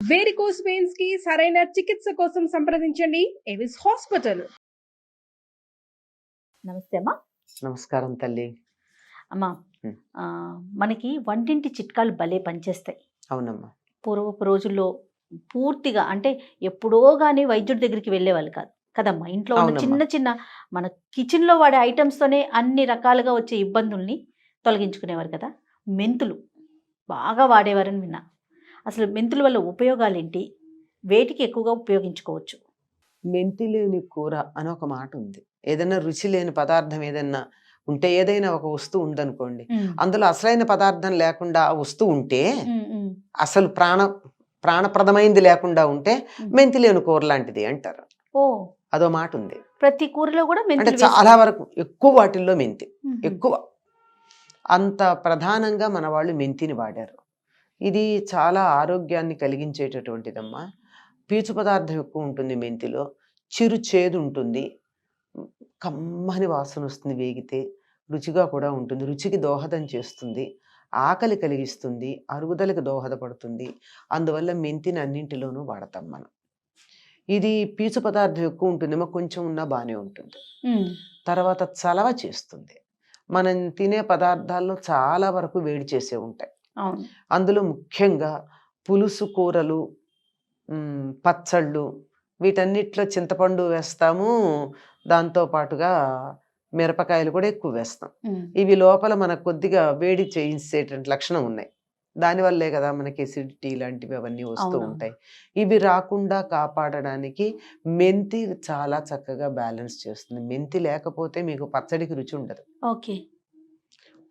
Varicose veins కి సరైన చికిత్స కోసం సంప్రదించండి ఎవిస్ హాస్పిటల్. నమస్తే అమ్మా. నమస్కారం తల్లి. అమ్మా, మనకి వంటింటి చిట్కాలు భలే పనిచేస్తాయి. అవునమ్మా. పూర్వపు రోజుల్లో పూర్తిగా అంటే ఎప్పుడో కానీ వైద్యుడి దగ్గరికి వెళ్ళేవాళ్ళు కాదు కదమ్మా. ఇంట్లో ఉన్న చిన్న చిన్న మన కిచెన్లో వాడే ఐటమ్స్తోనే అన్ని రకాలుగా వచ్చే ఇబ్బందుల్ని తొలగించుకునేవారు కదా. మెంతులు బాగా వాడేవారని విన్నా. అసలు మెంతుల వల్ల ఉపయోగాలు ఏంటి, వేటికి ఎక్కువగా ఉపయోగించుకోవచ్చు? మెంతి లేని కూర అని ఒక మాట ఉంది. ఏదైనా రుచి లేని పదార్థం ఏదైనా ఉంటే, ఏదైనా ఒక వస్తువు ఉందనుకోండి, అందులో అసలైన పదార్థం లేకుండా ఆ వస్తువు ఉంటే, అసలు ప్రాణప్రదమైంది లేకుండా ఉంటే మెంతి లేని కూర లాంటిది అంటారు. అదో మాట ఉంది. ప్రతి కూరలో కూడా అంటే చాలా వరకు ఎక్కువ వాటిల్లో మెంతి ఎక్కువ, అంత ప్రధానంగా మన వాళ్ళు మెంతిని వాడారు. ఇది చాలా ఆరోగ్యాన్ని కలిగించేటటువంటిదమ్మా. పీచు పదార్థం ఎక్కువ ఉంటుంది మెంతిలో, చిరు చేదు ఉంటుంది, కమ్మని వాసన వస్తుంది, వేగితే రుచిగా కూడా ఉంటుంది, రుచికి దోహదం చేస్తుంది, ఆకలి కలిగిస్తుంది, అరుగుదలకు దోహదపడుతుంది. అందువల్ల మెంతిని అన్నింటిలోనూ వాడతాం మనం. ఇది పీచు పదార్థం ఎక్కువ ఉంటుందేమో, కొంచెం ఉన్నా బాగానే ఉంటుంది. తర్వాత చలవ చేస్తుంది. మనం తినే పదార్థాల్లో చాలా వరకు వేడి చేసే ఉంటాయి. అందులో ముఖ్యంగా పులుసు కూరలు, పచ్చళ్ళు, వీటన్నిటిలో చింతపండు వేస్తాము, దాంతో పాటుగా మిరపకాయలు కూడా ఎక్కువ వేస్తాం. ఇవి లోపల మనకు కొద్దిగా వేడి చేయించేటువంటి లక్షణం ఉన్నాయి. దానివల్లే కదా మనకి ఎసిడిటీ ఇలాంటివి అవన్నీ వస్తూ ఉంటాయి. ఇవి రాకుండా కాపాడడానికి మెంతి చాలా చక్కగా బ్యాలెన్స్ చేస్తుంది. మెంతి లేకపోతే మీకు పచ్చడికి రుచి ఉండదు.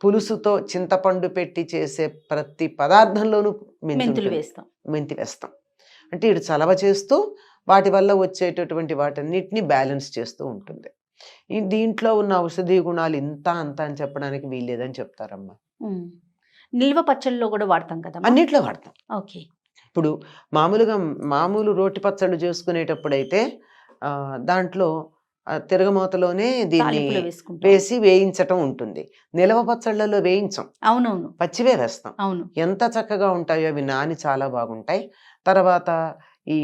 పులుసుతో చింతపండు పెట్టి చేసే ప్రతి పదార్థంలోనూ మెంతి వేస్తాం. అంటే ఇటు చలవ చేస్తూ వాటి వల్ల వచ్చేటటువంటి వాటన్నిటిని బ్యాలెన్స్ చేస్తూ ఉంటుంది. దీంట్లో ఉన్న ఔషధీ గుణాలు ఇంత అంత అని చెప్పడానికి వీల్లేదని చెప్తారమ్మా. నిల్వ పచ్చళ్ళలో కూడా వాడతాం కదా, అన్నిట్లో వాడతాం. ఇప్పుడు మామూలు రోటి పచ్చళ్ళు చేసుకునేటప్పుడైతే దాంట్లో తిరగమూతలోనే దీన్ని వేసి వేయించటం ఉంటుంది. నిలవ పచ్చళ్ళలో వేయించం, అవునవును, పచ్చివే వేస్తాం. ఎంత చక్కగా ఉంటాయో అవి, నాని చాలా బాగుంటాయి. తర్వాత ఈ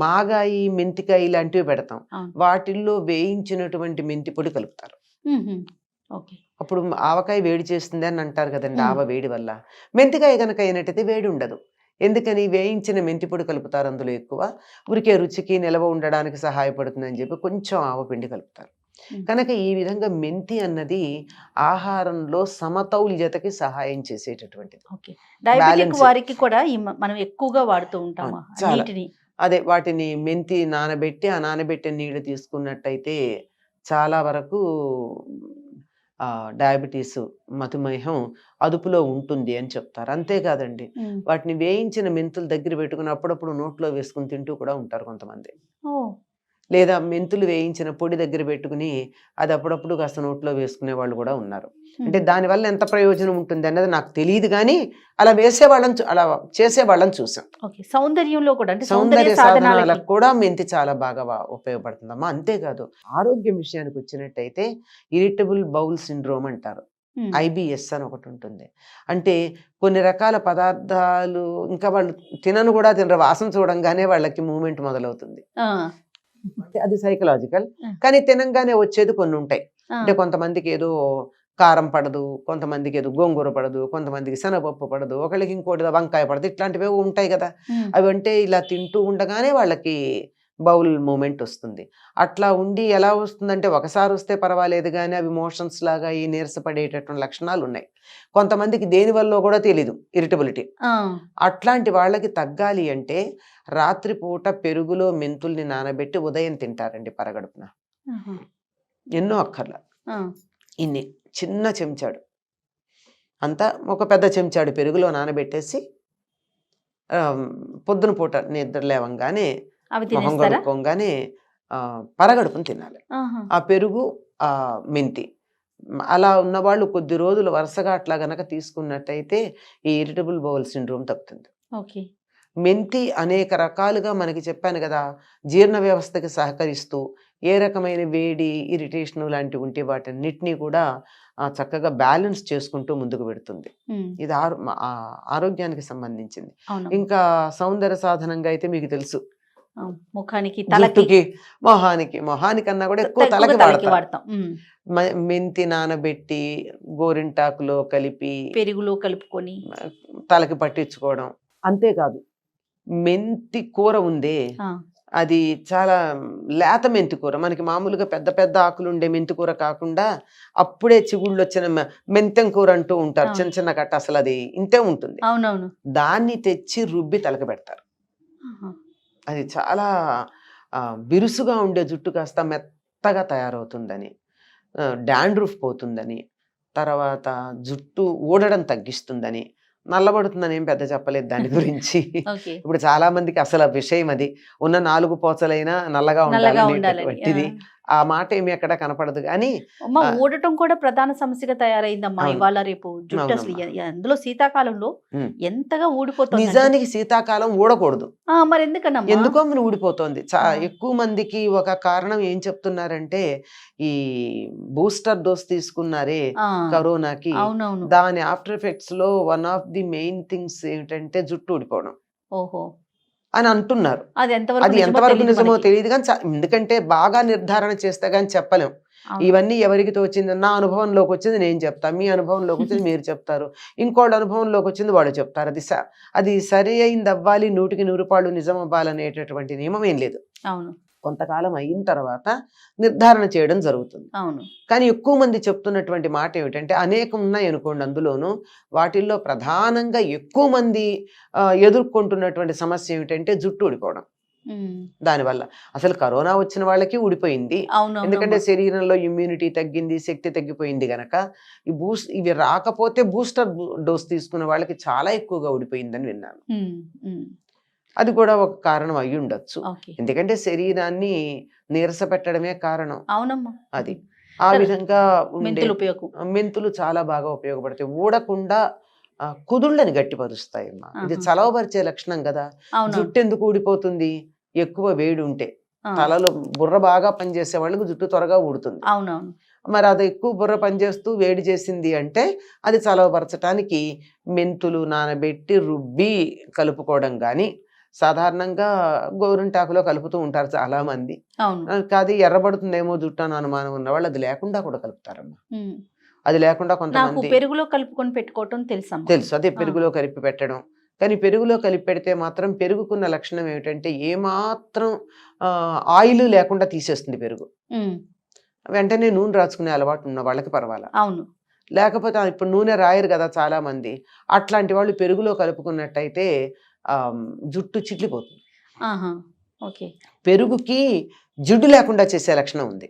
మాగాయి, మెంతికాయ ఇలాంటివి పెడతాం, వాటిల్లో వేయించినటువంటి మెంతి పొడి కలుపుతారు. అప్పుడు ఆవకాయ వేడి చేస్తుంది అని అంటారు కదండి, ఆవ వేడి వల్ల. మెంతికాయ కనుక అయినట్టయితే వేడి ఉండదు. ఎందుకని? వేయించిన మెంతి పొడి కలుపుతారు అందులో ఎక్కువ, ఉరికే రుచికి నిలవ ఉండడానికి సహాయపడుతుందని చెప్పి కొంచెం ఆవపిండి కలుపుతారు. కనుక ఈ విధంగా మెంతి అన్నది ఆహారంలో సమతౌల్యతకి సహాయం చేసేటటువంటిది. వారికి కూడా మనం ఎక్కువగా వాడుతూ ఉంటాం. అదే వాటిని మెంతి నానబెట్టి, ఆ నానబెట్టిన నీళ్ళు తీసుకున్నట్టయితే చాలా వరకు డయాబెటీస్, మధుమేహం అదుపులో ఉంటుంది అని చెప్తారు. అంతేకాదండి, వాటిని వేయించిన మెంతులు దగ్గర పెట్టుకుని అప్పుడప్పుడు నోట్లో వేసుకుని తింటూ కూడా ఉంటారు కొంతమంది. లేదా మెంతులు వేయించిన పొడి దగ్గర పెట్టుకుని అది అప్పుడప్పుడు కాస్త నోట్లో వేసుకునే వాళ్ళు కూడా ఉన్నారు. అంటే దానివల్ల ఎంత ప్రయోజనం ఉంటుంది అన్నది నాకు తెలియదు, కానీ అలా అలా చేసేవాళ్ళని చూసాం. సౌందర్యంలో కూడా, సౌందర్య సాధనాలకు కూడా మెంతి చాలా బాగా ఉపయోగపడుతుందమ్మా. అంతేకాదు, ఆరోగ్యం విషయానికి వచ్చినట్టయితే ఇరిటబుల్ బౌల్ సిండ్రోమ్ అంటారు, IBS అని ఒకటి ఉంటుంది. అంటే కొన్ని రకాల పదార్థాలు ఇంకా వాళ్ళు తినను కూడా తినరు, వాసన చూడంగానే వాళ్ళకి మూమెంట్ మొదలవుతుంది. అది సైకలాజికల్, కానీ తినంగానే వచ్చేది కొన్ని ఉంటాయి. అంటే కొంతమందికి ఏదో కారం పడదు, కొంతమందికి ఏదో గోంగూర పడదు, కొంతమందికి శనగపప్పు పడదు, ఒకళ్ళకి ఇంకోటి వంకాయ పడదు, ఇట్లాంటివి ఉంటాయి కదా. అవి అంటే ఇలా తింటూ ఉండగానే వాళ్ళకి బౌల్ మూమెంట్ వస్తుంది. అట్లా ఉండి ఎలా వస్తుందంటే, ఒకసారి వస్తే పర్వాలేదు కానీ అవి మోషన్స్ లాగా ఈ నీరసపడేటటువంటి లక్షణాలు ఉన్నాయి. కొంతమందికి దేనివల్ల కూడా తెలీదు, ఇరిటబిలిటీ. అట్లాంటి వాళ్ళకి తగ్గాలి అంటే రాత్రిపూట పెరుగులో మెంతుల్ని నానబెట్టి ఉదయం తింటారండి పరగడుపున. ఎన్నో అక్కర్లా, ఇన్ని చిన్న చెంచాడు అంతా, ఒక పెద్ద చెంచాడు పెరుగులో నానబెట్టేసి పొద్దున పూట నిద్ర లేవంగానే మొహం కడుక్కోగానే పరగడుపుని తినాలి ఆ పెరుగు, ఆ మెంతి. అలా ఉన్నవాళ్ళు కొద్ది రోజులు వరుసగా అట్లా గనక తీసుకున్నట్టయితే ఈ ఇరిటబుల్ బౌల్ సిండ్రోమ్ తగ్గుతుంది. మెంతి అనేక రకాలుగా మనకి చెప్పాను కదా, జీర్ణ వ్యవస్థకి సహకరిస్తూ ఏ రకమైన వేడి, ఇరిటేషన్ లాంటివి ఉంటే వాటన్నిటినీ కూడా చక్కగా బ్యాలెన్స్ చేసుకుంటూ ముందుకు పెడుతుంది. ఇది ఆరోగ్యానికి సంబంధించింది. ఇంకా సౌందర్య సాధనంగా అయితే మీకు తెలుసు, ముఖానికి, జుట్టుకి, మొహానికన్నా కూడా ఎక్కువ తలకి వాడతాం. మెంతి నానబెట్టి గోరింటాకులో కలిపి పెరుగులో కలుపుకొని తలకి పట్టించుకోవడం. అంతేకాదు, మెంతి కూర ఉందే, అది చాలా లేత మెంతి కూర, మనకి మామూలుగా పెద్ద పెద్ద ఆకులు ఉండే మెంతి కూర కాకుండా అప్పుడే చిగుళ్ళు వచ్చిన మెంతెం కూర అంటూ ఉంటారు, చిన్న చిన్న కట్ట, అసలు అది ఇంతే ఉంటుంది. అవునవును. దాన్ని తెచ్చి రుబ్బి తలకి పెడతారు. అది చాలా బిరుసుగా ఉండే జుట్టు కాస్త మెత్తగా తయారవుతుందని, డాండ్రూఫ్ పోతుందని, తర్వాత జుట్టు ఊడడం తగ్గిస్తుందని, నల్లబడుతుందని ఏం పెద్ద చెప్పలేదు దాని గురించి. ఇప్పుడు చాలా మందికి అసలు ఆ విషయం అది, ఉన్న 4 పోచలైనా నల్లగా ఉండాలి, ఆ మాట ఏమి ఎక్కడ కనపడదు. కానీ ఊడటం కూడా ప్రధాన సమస్యగా తయారైందమ్మా ఇవాళ రేపు. జుట్టు అసలు అందులో శీతాకాలంలో ఎంతగా ఊడిపోతుంది. నిజానికి శీతాకాలం ఊడకూడదు, మరి ఎందుకో మనం ఊడిపోతుంది. ఎక్కువ మందికి ఒక కారణం ఏం చెప్తున్నారంటే, ఈ బూస్టర్ డోస్ తీసుకున్నారే కరోనాకి, దాని ఆఫ్టర్ ఎఫెక్ట్స్ లో one of the main things ఏమిటంటే జుట్టు ఊడిపోవడం అని అంటున్నారు. అది ఎంతవరకు నిజమో తెలియదు, కానీ ఎందుకంటే బాగా నిర్ధారణ చేస్తే గానీ చెప్పలేం. ఇవన్నీ ఎవరికి తోచింది, నా అనుభవంలోకి వచ్చింది నేను చెప్తాను, మీ అనుభవంలోకి వచ్చింది మీరు చెప్తారు, ఇంకోటి అనుభవంలోకి వచ్చింది వాళ్ళు చెప్తారు. అది సరి అయింది అవ్వాలి, 100కి 100 నిజం అవ్వాలనేటటువంటి నియమం ఏం లేదు. కొంతకాలం అయిన తర్వాత నిర్ధారణ చేయడం జరుగుతుంది. కానీ ఎక్కువ మంది చెప్తున్నటువంటి మాట ఏమిటంటే, అనేకం ఉన్నాయి అనుకోండి, అందులోనూ వాటిల్లో ప్రధానంగా ఎక్కువ మంది ఎదుర్కొంటున్నటువంటి సమస్య ఏమిటంటే జుట్టు ఊడిపోవడం. దానివల్ల అసలు కరోనా వచ్చిన వాళ్ళకి ఊడిపోయింది, ఎందుకంటే శరీరంలో ఇమ్యూనిటీ తగ్గింది, శక్తి తగ్గిపోయింది గనక. ఇవి రాకపోతే బూస్టర్ డోస్ తీసుకున్న వాళ్ళకి చాలా ఎక్కువగా ఊడిపోయిందని విన్నాను. అది కూడా ఒక కారణం అయి ఉండొచ్చు, ఎందుకంటే శరీరాన్ని నీరస పెట్టడమే కారణం. అది ఆ విధంగా మెంతులు చాలా బాగా ఉపయోగపడతాయి. ఊడకుండా కుదుళ్ళని గట్టిపరుస్తాయమ్మా. ఇది చలవపరిచే లక్షణం కదా. జుట్టు ఎందుకు ఊడిపోతుంది? ఎక్కువ వేడి ఉంటే. తలలో బుర్ర బాగా పనిచేసే వాళ్ళకి జుట్టు త్వరగా ఊడుతుంది. మరి అది ఎక్కువ బుర్ర పనిచేస్తూ వేడి చేసింది అంటే అది చలవపరచడానికి మెంతులు నానబెట్టి రుబ్బి కలుపుకోవడం కానీ, సాధారణంగా గోరింటాకులో కలుపుతూ ఉంటారు చాలా మంది. కాదు ఎర్రబడుతుందేమో జుట్టు అని అనుమానం ఉన్న వాళ్ళు అది లేకుండా కూడా కలుపుతారమ్మా. అది లేకుండా కొంతమంది పెరుగులో కలుపుకొని పెట్టుకోవటం తెలుసు, అదే పెరుగులో కలిపి పెట్టడం. కానీ పెరుగులో కలిపి పెడితే మాత్రం పెరుగుకున్న లక్షణం ఏమిటంటే ఏమాత్రం ఆయిల్ లేకుండా తీసేస్తుంది పెరుగు. వెంటనే నూనె రాచుకునే అలవాటు ఉన్న వాళ్ళకి పర్వాలా, లేకపోతే ఇప్పుడు నూనె రాయరు కదా చాలా మంది, అట్లాంటి వాళ్ళు పెరుగులో కలుపుకున్నట్టయితే జుట్టు చిట్లిపోతుంది. పెరుగుకి జిడ్డు లేకుండా చేసే లక్షణం ఉంది,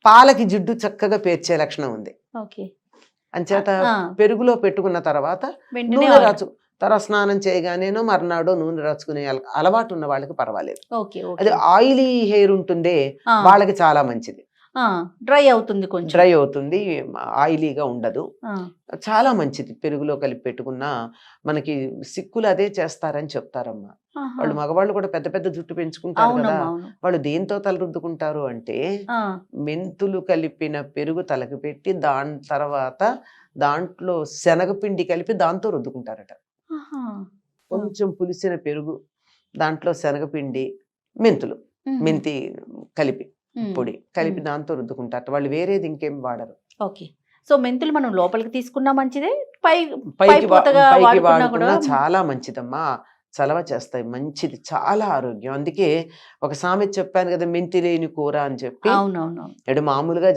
పాలకి జిడ్డు చక్కగా పేర్చే లక్షణం ఉంది. అంచేత పెరుగులో పెట్టుకున్న తర్వాత నూనె రాచు, తర్వాత స్నానం చేయగానేనో మర్నాడో నూనె రాచుకునే అలవాటు ఉన్న వాళ్ళకి పర్వాలేదు. అది ఆయిలీ హెయిర్ ఉంటుందే వాళ్ళకి చాలా మంచిది. డ్రై అవుతుంది, కొంచెం డ్రై అవుతుంది, ఆయిలీగా ఉండదు, చాలా మంచిది. పెరుగులో కలిపి పెట్టుకున్నా మనకి సిక్కులు అదే చేస్తారని చెప్తారమ్మా. వాళ్ళు మగవాళ్ళు కూడా పెద్ద పెద్ద జుట్టు పెంచుకుంటారు కదా, వాళ్ళు దేంతో తల రుద్దుకుంటారు అంటే మెంతులు కలిపిన పెరుగు తలకి పెట్టి దాని తర్వాత దాంట్లో శనగపిండి కలిపి దాంతో రుద్దుకుంటారట. కొంచెం పులిసిన పెరుగు, దాంట్లో శనగపిండి, మెంతి కలిపి పొడి కలిపి దాంతో రుద్దుకుంటారు వాళ్ళు, వేరేది ఇంకేం వాడరు. సో మెంతులు మనం లోపలికి తీసుకున్నా మంచిదే, పైకి వాడుకున్నా చాలా మంచిదమ్మా, చలవ చేస్తాయి, మంచిది, చాలా ఆరోగ్యం. అందుకే ఒక సామెత చెప్పాను కదా, మెంతి లేని కూర అని చెప్పి. ఇటు మామూలుగా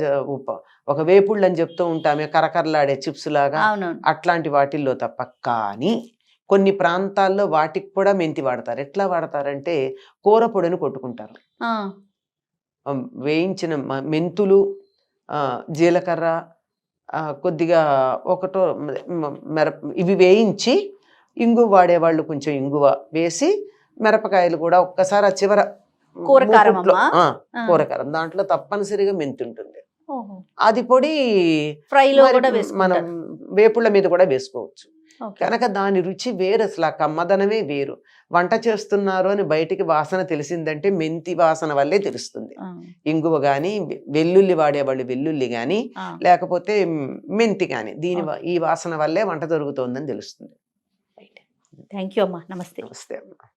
ఒక వేపుళ్ళు అని చెప్తూ ఉంటామే, కరకరలాడే చిప్స్ లాగా, అట్లాంటి వాటిల్లో తప్ప. కానీ కొన్ని ప్రాంతాల్లో వాటికి కూడా మెంతి వాడతారు. ఎట్లా వాడతారంటే కూర పొడిని కొట్టుకుంటారు. వేయించిన మెంతులు, జీలకర్ర, కొద్దిగా ఒకటో ఇవి వేయించి ఇంగువ వాడేవాళ్ళు కొంచెం ఇంగువ వేసి, మిరపకాయలు కూడా ఒక్కసారి ఆ చివర కూరకారం దాంట్లో తప్పనిసరిగా మెంతి ఉంటుంది. అది పొడి మనం వేపుళ్ళ మీద కూడా వేసుకోవచ్చు. ఓకే. కనుక దాని రుచి వేరు, అసలు ఆ కమ్మదనమే వేరు. వంట చేస్తున్నారు అని బయటికి వాసన తెలిసిందంటే మెంతి వాసన వల్లే తెలుస్తుంది. ఆ, ఇంగువ కానీ, వెల్లుల్లి వాడేవాళ్ళు వెల్లుల్లి కానీ, ఆ. లేకపోతే మెంతి కానీ, ఓకే. ఈ వాసన వల్లే వంట జరుగుతోందని తెలుస్తుంది. థ్యాంక్ యూ అమ్మా. నమస్తే. నమస్తే అమ్మా.